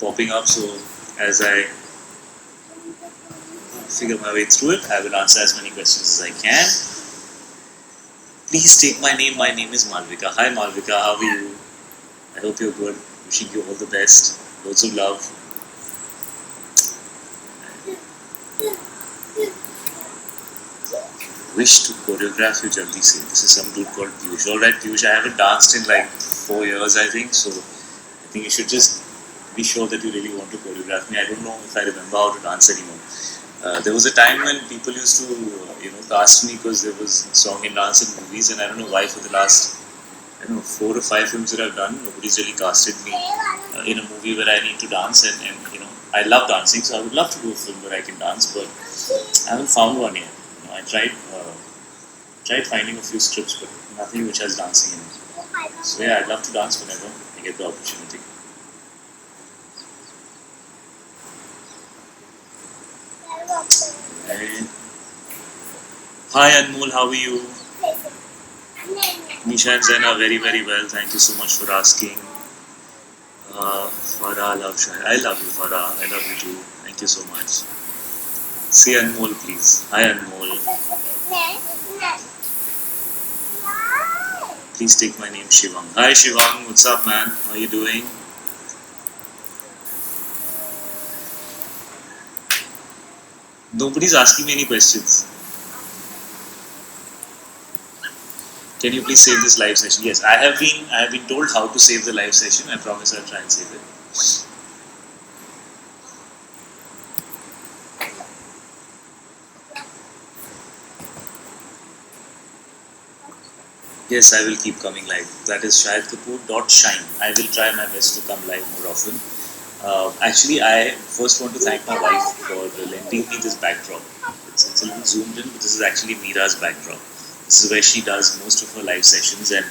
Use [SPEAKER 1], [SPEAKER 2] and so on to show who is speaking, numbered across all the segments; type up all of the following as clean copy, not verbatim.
[SPEAKER 1] popping up. So as I figure my way through it, I will answer as many questions as I can. Please take my name. My name is Malvika. Hi Malvika, how are you? I hope you're good. Wishing you all the best. Loads of love. Wish to choreograph you, Jaldi Se. This is some dude called Piyush. Alright, Piyush, I haven't danced in like 4 years, I think. So I think you should just be sure that you really want to choreograph me. I don't know if I remember how to dance anymore. There was a time when people used to, cast me because there was song and dance in movies, and I don't know why for the last, 4 or 5 films that I've done, nobody's really casted me in a movie where I need to dance, and I love dancing, so I would love to do a film where I can dance, but I haven't found one yet. I tried finding a few scripts, but nothing which has dancing in it. So yeah, I'd love to dance whenever I get the opportunity. And hi Anmol, how are you? Nisha and Zen are very, very well. Thank you so much for asking. Farah, love Shah. I love you, Farah. I love you too. Thank you so much. Say Anmol, please. Hi Anmol. Please take my name Shivang. Hi Shivang, what's up, man? How are you doing? Nobody's asking me any questions. Can you please save this live session? Yes, I have been told how to save the live session. I promise I'll try and save it. Yes, I will keep coming live. That is shahidkapoor.shine. I will try my best to come live more often. Actually, I first want to thank my wife for lending me this backdrop. It's a little zoomed in, but this is actually Mira's backdrop. This is where she does most of her live sessions, and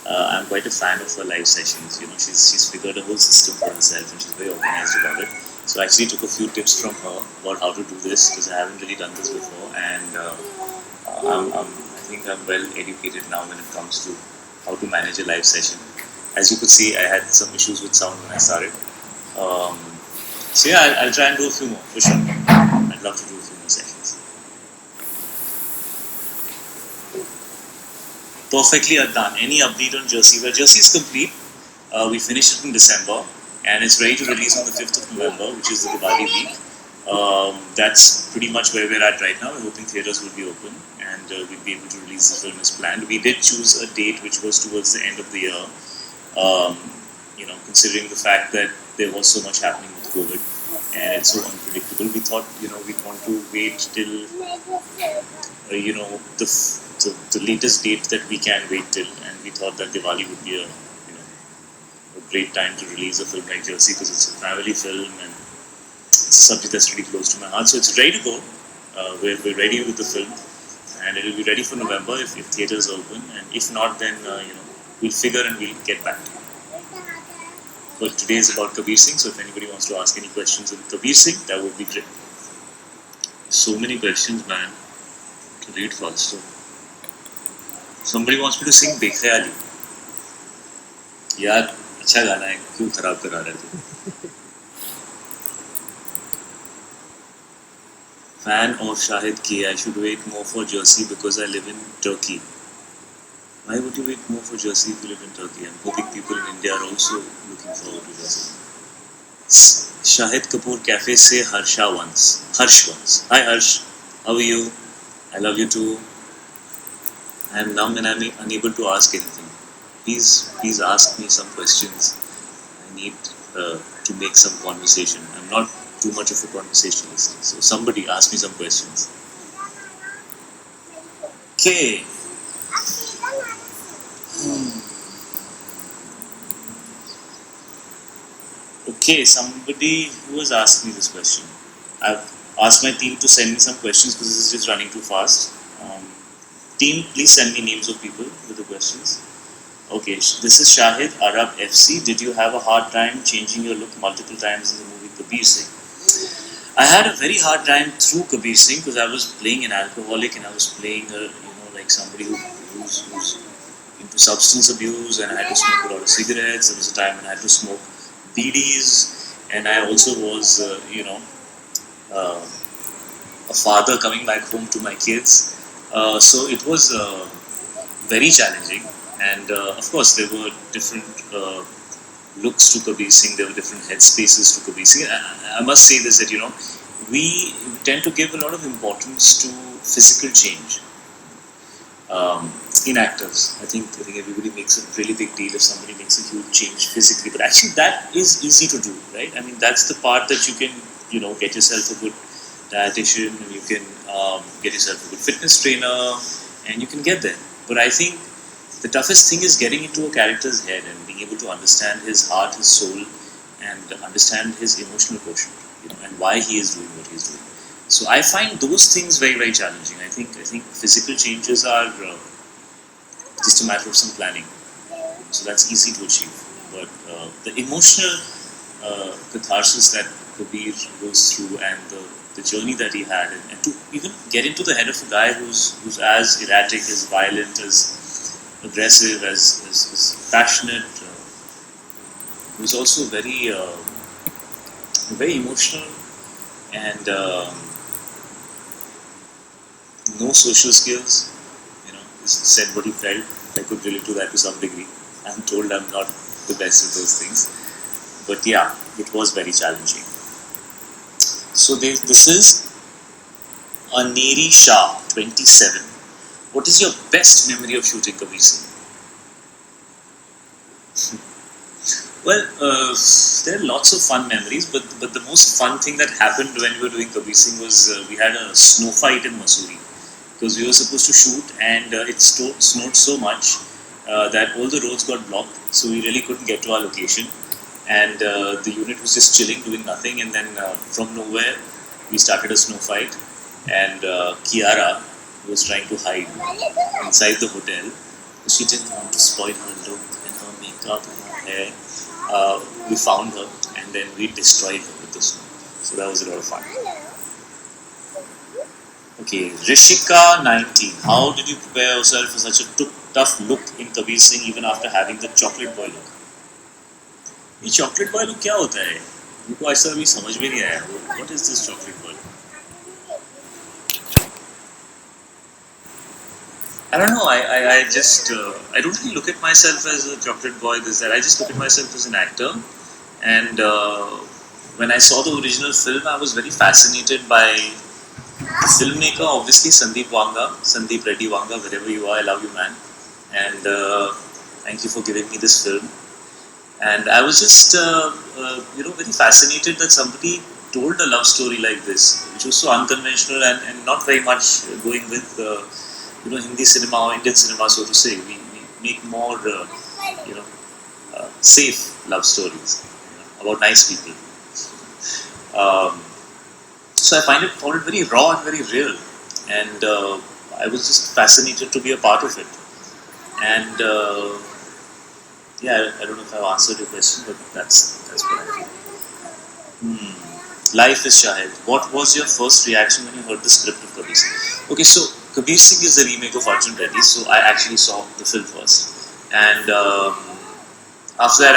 [SPEAKER 1] I'm quite a fan of her live sessions. She's figured a whole system for herself, and she's very organized about it. So I actually took a few tips from her about how to do this because I haven't really done this before, and I think I'm well educated now when it comes to how to manage a live session. As you could see, I had some issues with sound when I started. Um, so yeah, I'll try and do a few more for sure. I'd love to do a few more sessions. Perfectly done. Any update on Jersey? Well, Jersey is complete. We finished it in December, and it's ready to release on the 5th of November, which is the Diwali week. That's pretty much where we're at right now. We're hoping theatres will be open and we'll be able to release the film as planned. We did choose a date which was towards the end of the year, considering the fact that there was so much happening with COVID and it's so unpredictable. We thought, we'd want to wait till, the latest date that we can wait till, and we thought that Diwali would be a great time to release a film like Jersey because it's a family film and it's a subject that's really close to my heart. So it's ready to go. We're ready with the film, and it'll be ready for November if theaters open. And if not, then we'll figure and we'll get back to you. But today is about Kabir Singh, so if anybody wants to ask any questions on Kabir Singh, that would be great. So many questions, man. To read faster. Somebody wants me to sing Bekhayali. यार अच्छा गाना है, क्यों खराब करा रहे थे? Fan of Shahid K. I should wait more for Jersey because I live in Turkey. Why would you wait more for Jersey if you live in Turkey? I'm hoping people in India are also looking forward to Jersey. Shahid Kapoor Cafe say Harsh once. Hi Harsh, how are you? I love you too. I am numb and I'm unable to ask anything. Please ask me some questions. I need to make some conversation. I'm not too much of a conversationalist. So somebody ask me some questions. Okay. Okay, somebody who has asked me this question. I've asked my team to send me some questions because this is just running too fast. Team, please send me names of people with the questions. Okay, this is Shahid Arab FC. Did you have a hard time changing your look multiple times in the movie Kabir Singh? I had a very hard time through Kabir Singh because I was playing an alcoholic and I was playing like somebody who's into substance abuse, and I had to smoke a lot of cigarettes. There was a time when I had to smoke BDs, and I also was, uh, a father coming back home to my kids. So it was very challenging, and of course there were different looks to Kabir Singh. There were different headspaces to Kabir Singh. I must say this, that we tend to give a lot of importance to physical change in actors. I think everybody makes a really big deal if somebody makes a huge change physically, but actually that is easy to do, right? I mean, that's the part that you can get yourself a good dietitian, and you can get yourself a good fitness trainer, and you can get there. But I think the toughest thing is getting into a character's head and being able to understand his heart, his soul, and understand his emotional quotient, and why he is doing what he is doing. So I find those things very, very challenging. I think physical changes are just a matter of some planning. So that's easy to achieve. But the emotional catharsis that Kabir goes through, and the journey that he had, and to even get into the head of a guy who's as erratic, as violent, as aggressive, as passionate, who's also very emotional, and no social skills. Just said what he felt. I could relate to that to some degree. I'm told I'm not the best at those things, but yeah, it was very challenging. So this is Aneri Shah, 27. What is your best memory of shooting Kabir Singh? Well, there are lots of fun memories, but the most fun thing that happened when we were doing Kabir Singh was we had a snow fight in Mussoorie, because we were supposed to shoot, and it snowed so much that all the roads got blocked, so we really couldn't get to our location. And the unit was just chilling, doing nothing, and then from nowhere we started a snow fight, and Kiara was trying to hide inside the hotel. She didn't want to spoil her look and her makeup and her hair. We found her, and then we destroyed her with the snow. So that was a lot of fun. Okay, Rishika 19. How did you prepare yourself for such a tough look in Kabir Singh even after having the chocolate boy look? ये chocolate boy look क्या होता है? मुझको ऐसा अभी समझ में नहीं आया. What is this chocolate boy? I don't know. I just I don't really look at myself as a chocolate boy. This that I just look at myself as an actor, and when I saw the original film, I was very fascinated by the filmmaker, obviously Sandeep Reddy Wanga, wherever you are, I love you, man. And thank you for giving me this film. And I was just, very fascinated that somebody told a love story like this, which was so unconventional, and not very much going with, Hindi cinema or Indian cinema, so to say. We make more, safe love stories, about nice people. Um, So I found it very raw and very real, and I was just fascinated to be a part of it. And yeah, I don't know if I've answered your question, but that's what I think. Life is Shahid. What was your first reaction when you heard the script of Kabir Singh? Okay, so Kabir Singh is the remake of Arjun Reddy, so I actually saw the film first, and after that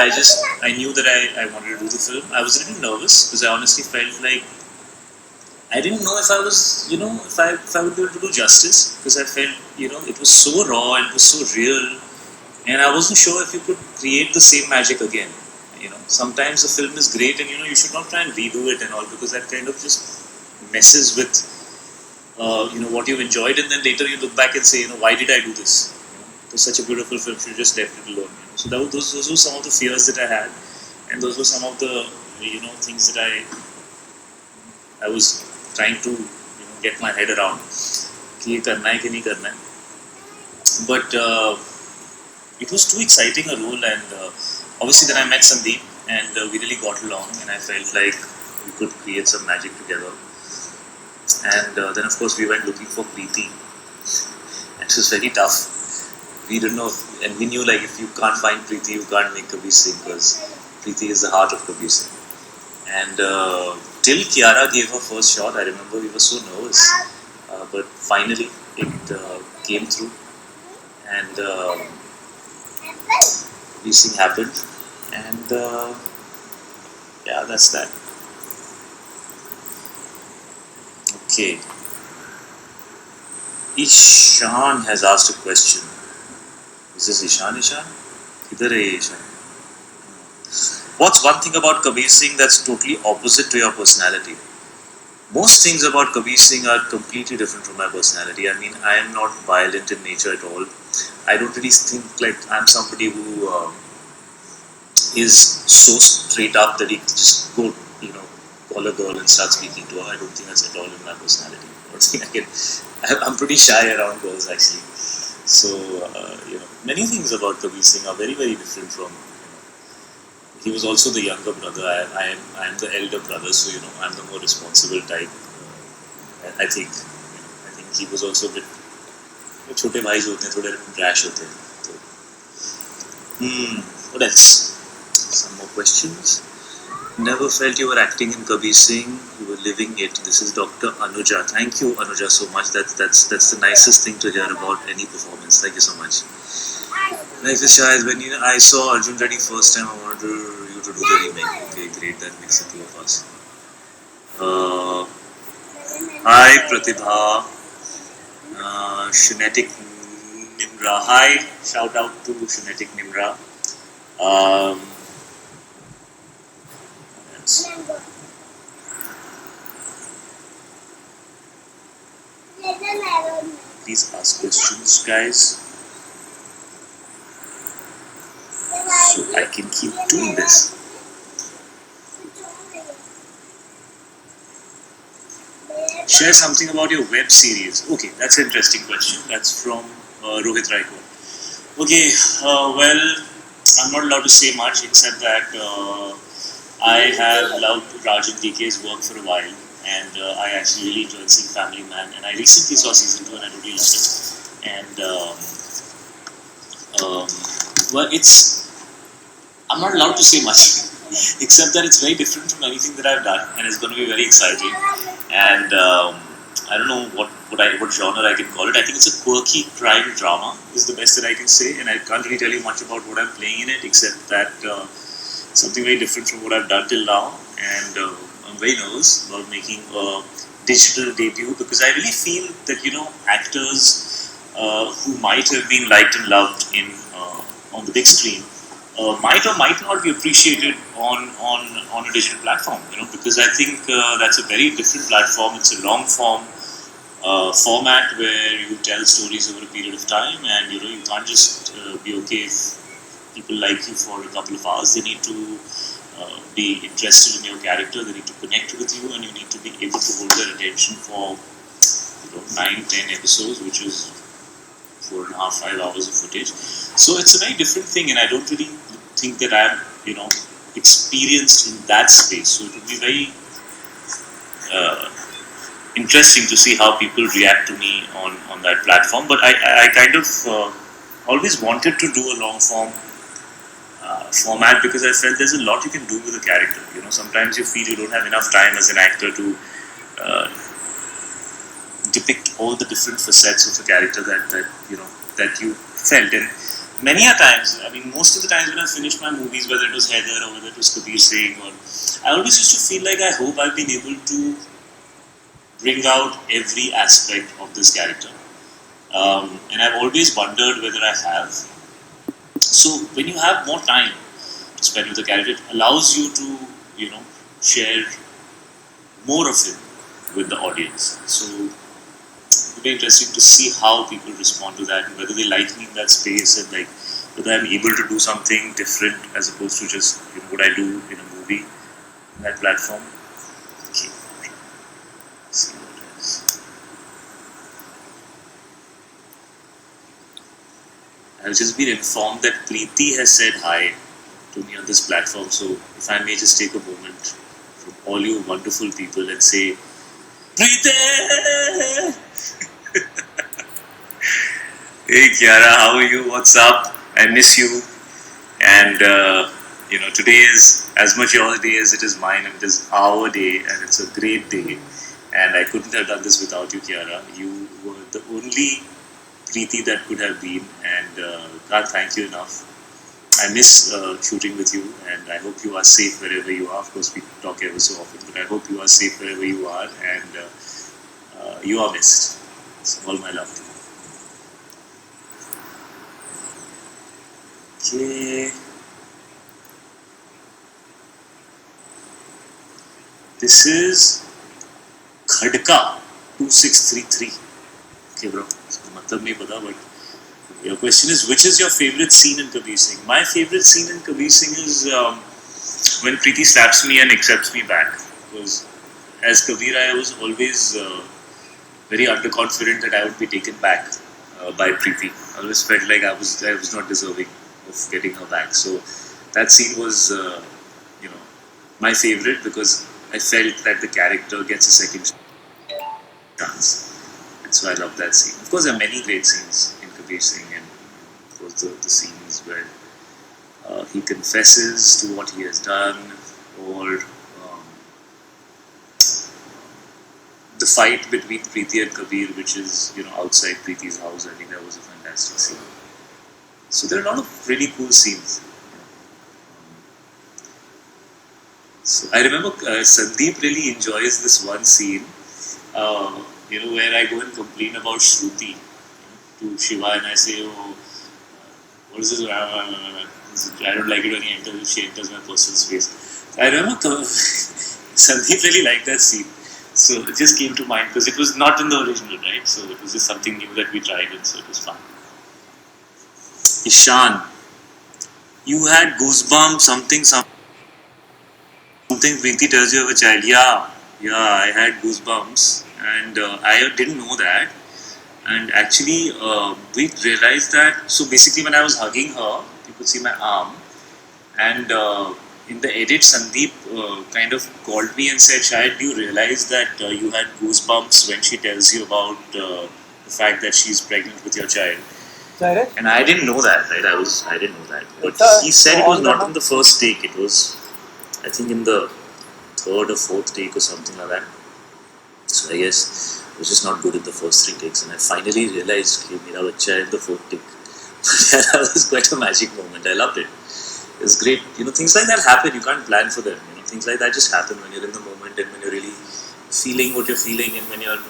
[SPEAKER 1] I knew that I wanted to do the film. I was a little nervous because I honestly felt like I didn't know if I was, if I would be able to do justice, because I felt, it was so raw and it was so real, and I wasn't sure if you could create the same magic again. Sometimes the film is great, and you should not try and redo it and all, because that kind of just messes with, what you've enjoyed, and then later you look back and say, why did I do this? It was such a beautiful film, should just left it alone. So those were some of the fears that I had, and those were some of the, things that I was trying to get my head around कि ये करना है कि नहीं करना है. But it was too exciting a role, and obviously then I met Sandeep, and we really got along, and I felt like we could create some magic together. And then of course we went looking for Preeti, and it was very tough. We didn't know, and we knew like if you can't find Preeti, you can't make Kabir Singh, because Preeti is the heart of Kabir Singh. And till Kiara gave her first shot, I remember we were so nervous, but finally it came through, and Kabir Singh happened, and yeah, that's that. Okay. Ishan has asked a question. Is this Ishan? Ishan? Kidhar hai Ishan? What's one thing about Kabir Singh that's totally opposite to your personality? Most things about Kabir Singh are completely different from my personality. I mean, I am not violent in nature at all. I don't really think like I'm somebody who is so straight up that he can just go, you know, call a girl and start speaking to her. I don't think that's at all in my personality. I don't think I can. I'm pretty shy around girls actually. So, many things about Kabir Singh are very, very different from. He was also the younger brother. I am the elder brother, so I'm the more responsible type. I think I think he was also a bit. छोटे भाई जो होते हैं थोड़े rash होते हैं. तो, what else? Some more questions. Never felt you were acting in Kabir Singh. You were living it. This is Dr. Anuja. Thank you, Anuja, so much. That's the nicest thing to hear about any performance. Thank you so much. Life is Shahid. When I saw Arjun Reddy first time, I wanted you to do the remake. Okay, great. That makes the two of us. Hi, Pratibha. Shinetic Nimra. Hi. Shout out to Shinetic Nimra. Please ask questions, guys, so I can keep doing this. Share something about your web series. Okay, that's an interesting question. That's from Rohit Raikot. Okay, well, I'm not allowed to say much except that I have loved Raj and DK's work for a while, and I actually really enjoyed seeing Family Man, and I recently saw season 2 and I really loved it. And well, I'm not allowed to say much except that it's very different from anything that I've done, and it's going to be very exciting. And I don't know what genre I can call it. I think it's a quirky crime drama is the best that I can say, and I can't really tell you much about what I'm playing in it except that something very different from what I've done till now, and I'm very nervous about making a digital debut because I really feel that actors who might have been liked and loved on the big screen might or might not be appreciated on a digital platform. Because I think that's a very different platform. It's a long form format where you tell stories over a period of time, and you can't just be okay if people like you for a couple of hours. They need to be interested in your character. They need to connect with you, and you need to be able to hold their attention for 9-10 episodes, which is 4.5-5 hours of footage. So it's a very different thing, and I don't really think that I'm experienced in that space. So it would be very interesting to see how people react to me on that platform. But I kind of always wanted to do a long form format because I felt there's a lot you can do with a character. Sometimes you feel you don't have enough time as an actor to depict all the different facets of a character that you felt. And many a times, I mean, most of the times when I finished my movies, whether it was Heather or whether it was Kabir Singh, I always used to feel like I hope I've been able to bring out every aspect of this character. And I've always wondered whether I have. So when you have more time to spend with the character, it allows you to, share more of it with the audience. So it will be interesting to see how people respond to that and whether they like me in that space and like whether I'm able to do something different as opposed to just what I do in a movie on that platform. Okay. Let's see what else. I've just been informed that Preeti has said hi to me on this platform. So if I may just take a moment from all you wonderful people and say, Preeti! Hey Kiara, how are you? What's up? I miss you. And today is as much your day as it is mine, and it is our day, and it's a great day. And I couldn't have done this without you, Kiara. You were the only Preeti that could have been, and can't thank you enough. I miss shooting with you, and I hope you are safe wherever you are. Of course, we talk ever so often, but I hope you are safe wherever you are, and you are missed. So all my love to you. Okay, this is Khadka 2633. Okay, bro. इसका मतलब नहीं पता, but your question is, which is your favorite scene in Kabir Singh? My favorite scene in Kabir Singh is when Preeti slaps me and accepts me back. Because as Kabir, I was always very underconfident that I would be taken back by Preeti. I always felt like I was not deserving of getting her back. So that scene was, you know, my favorite because I felt that the character gets a second chance. That's why I love that scene. Of course, there are many great scenes in Kabir Singh, and of course the scenes where he confesses to what he has done, or the fight between Preeti and Kabir, which is outside Preeti's house. I think that was a fantastic scene. So there are a lot of really cool scenes. So I remember Sandeep really enjoys this one scene, where I go and complain about Shruti to Shiva, and I say, "Oh, what is this? I don't like it when she enters my personal space." So I remember Sandeep really liked that scene. So it just came to mind because it was not in the original, right? So it was just something new that we tried, and so it was fun. Ishan, you had goosebumps, something. Preeti tells you have a child. Yeah, I had goosebumps, and I didn't know that. And actually, we realized that. So basically, when I was hugging her, you could see my arm, and in the edit, Sandeep kind of called me and said, "Shayad, do you realize that you had goosebumps when she tells you about the fact that she's pregnant with your child?"
[SPEAKER 2] Direct?
[SPEAKER 1] And I didn't know that, right? I didn't know that. But he said it was not in the first take. It was, I think, in the third or fourth take or something like that. So I guess it was just not good in the first three takes, and I finally realized that mera bachcha hai in the fourth take. Yeah, that was quite a magic moment. I loved it. It was great. Things like that happen. You can't plan for them. Things like that just happen when you're in the moment and when you're really feeling what you're feeling, and when you're,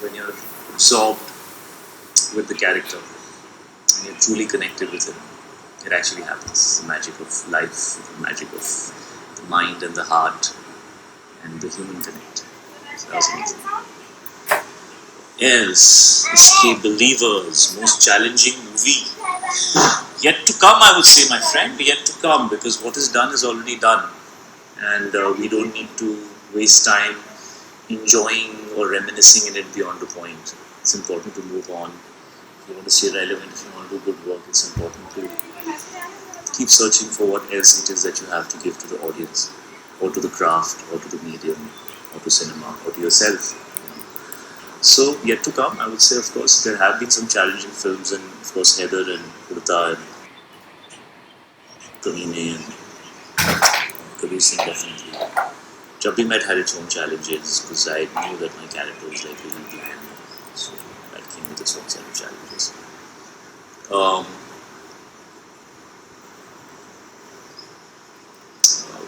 [SPEAKER 1] when you're absorbed with the character and you're truly connected with him. It actually happens. The magic of life, the magic of the mind and the heart and the human connect. So that was amazing. Yes, Escape Believers, most challenging movie. Yet to come, I would say, my friend, yet to come, because what is done is already done. And we don't need to waste time enjoying or reminiscing in it beyond the point. It's important to move on. If you want to stay relevant, if you want to do good work, it's important to keep searching for what else it is that you have to give to the audience, or to the craft, or to the medium, or to cinema, or to yourself. So, yet to come, I would say, of course, there have been some challenging films, and of course, Heather and Kurta and Kamine and Kabir Singh definitely. Jab Bhi Met had its own challenges because I knew that my character was like really bland. So, that came with its own set of challenges.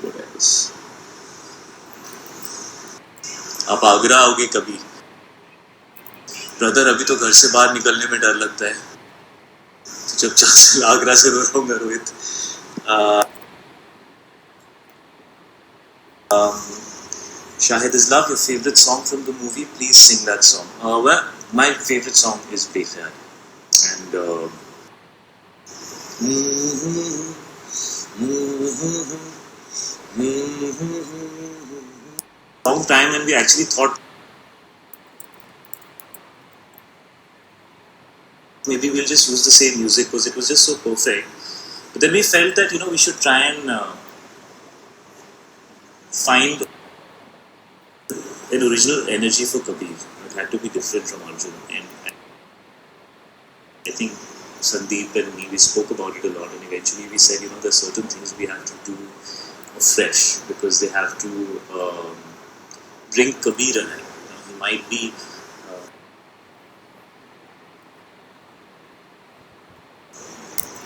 [SPEAKER 1] What else? आप आगरा आओगे कभी? Brother, अभी तो घर से बाहर निकलने में डर लगता है, तो चुपचाप से आगरा से रो रहा हूँ मैं, Rohit. Shahid Islam, your favorite song from the movie? Please sing that song. Well, my favorite song is Bekhar, and long time when we actually thought maybe we'll just use the same music because it was just so perfect. But then we felt that we should try and find an original energy for Kabir. It had to be different from Arjun, and I think Sandeep and me, we spoke about it a lot, and eventually we said, there's certain things we have to do fresh because they have to bring Kabir alive. He might be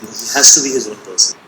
[SPEAKER 1] He has to be his own person.